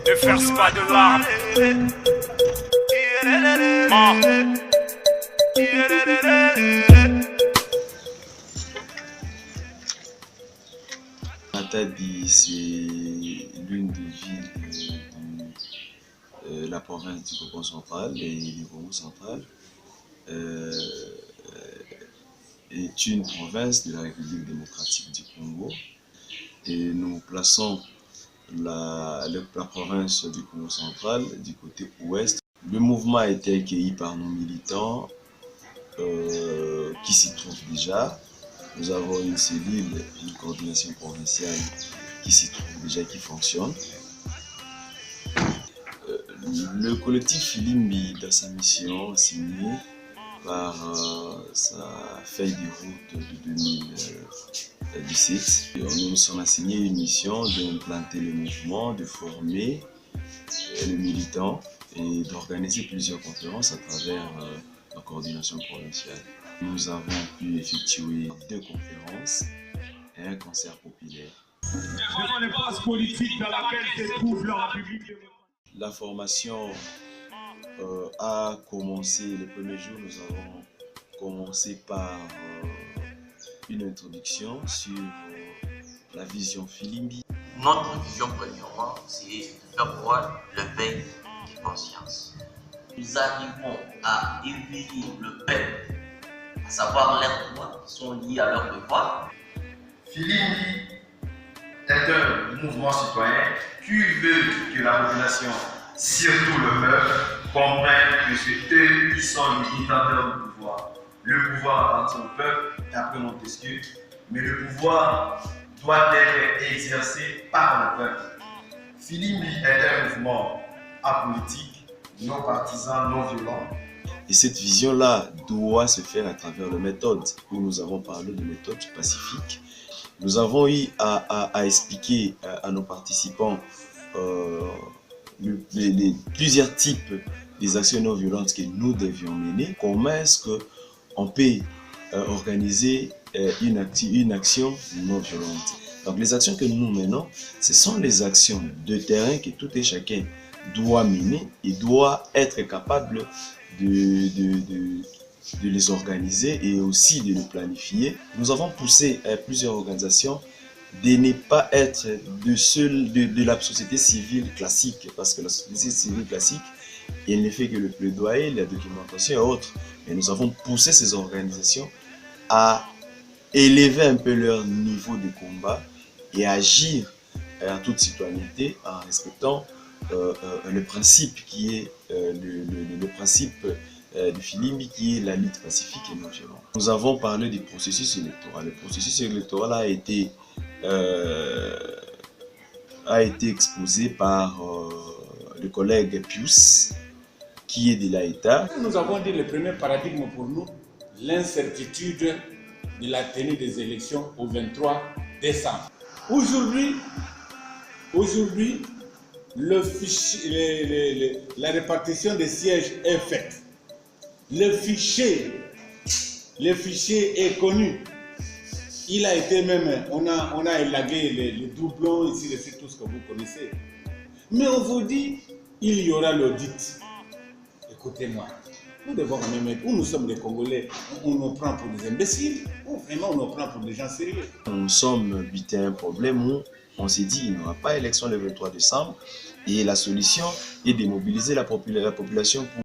Ne verse pas de larmes. Matadi, c'est l'une des villes de la province du Congo central et du Congo central. Est une province de la République démocratique du Congo et nous plaçons la province du Congo central du côté ouest. Le mouvement a été accueilli par nos militants qui s'y trouvent déjà. Nous avons une cellule, une coordination provinciale qui s'y trouve déjà, qui fonctionne. Le collectif Filimbi, dans sa mission signée par sa feuille de route de 2017, nous nous sommes assignés une mission d'implanter le mouvement, de former les militants et d'organiser plusieurs conférences à travers la coordination provinciale. Nous avons pu effectuer 2 conférences et un concert populaire. Devant les bases politiques dans laquelle se trouve la République démocratique. La formation a commencé, les premiers jours, nous avons commencé par une introduction sur la vision Filimbi. Notre vision premièrement, c'est de faire voir le veille de conscience. Nous arrivons à éveiller le peuple, à savoir leurs droits qui sont liés à leurs devoirs. Filimbi est un mouvement citoyen qui veut que la population, surtout le peuple, comprenne que c'est eux qui sont les détenteurs du pouvoir. Le pouvoir appartient au peuple, d'après Montesquieu, mais le pouvoir doit être exercé par le peuple. Filimbi est un mouvement apolitique, non partisan, non violent. Et cette vision-là doit se faire à travers les méthodes, où nous avons parlé de méthodes pacifiques. Nous avons eu à expliquer à nos participants plusieurs types des actions non violentes que nous devions mener. Comment est-ce qu'on peut organiser une action non violente? Donc les actions que nous menons, ce sont les actions de terrain que tout et chacun doit mener et doit être capable de les organiser et aussi de les planifier. Nous avons poussé plusieurs organisations de ne pas être de la société civile classique, parce que la société civile classique, elle ne fait que le plaidoyer, la documentation et autres. Mais nous avons poussé ces organisations à élever un peu leur niveau de combat et agir en toute citoyenneté en respectant le principe qui est le principe de Filimbi, qui est la lutte pacifique et non violente. Nous avons parlé du processus électoral. Le processus électoral a été exposé par le collègue Pius, qui est de l'État. Nous avons dit le premier paradigme pour nous, l'incertitude de la tenue des élections au 23 décembre. Aujourd'hui, la répartition des sièges est faite. Le fichier est connu. Il a été même, on a élagué les doublons, ici, c'est tout ce que vous connaissez. Mais on vous dit, il y aura l'audit. Écoutez-moi, nous devons quand même être, où nous sommes les Congolais, on nous prend pour des imbéciles, ou vraiment on nous prend pour des gens sérieux. Nous sommes butés à un problème où on s'est dit qu'il n'y aura pas élection le 23 décembre et la solution est de mobiliser la population pour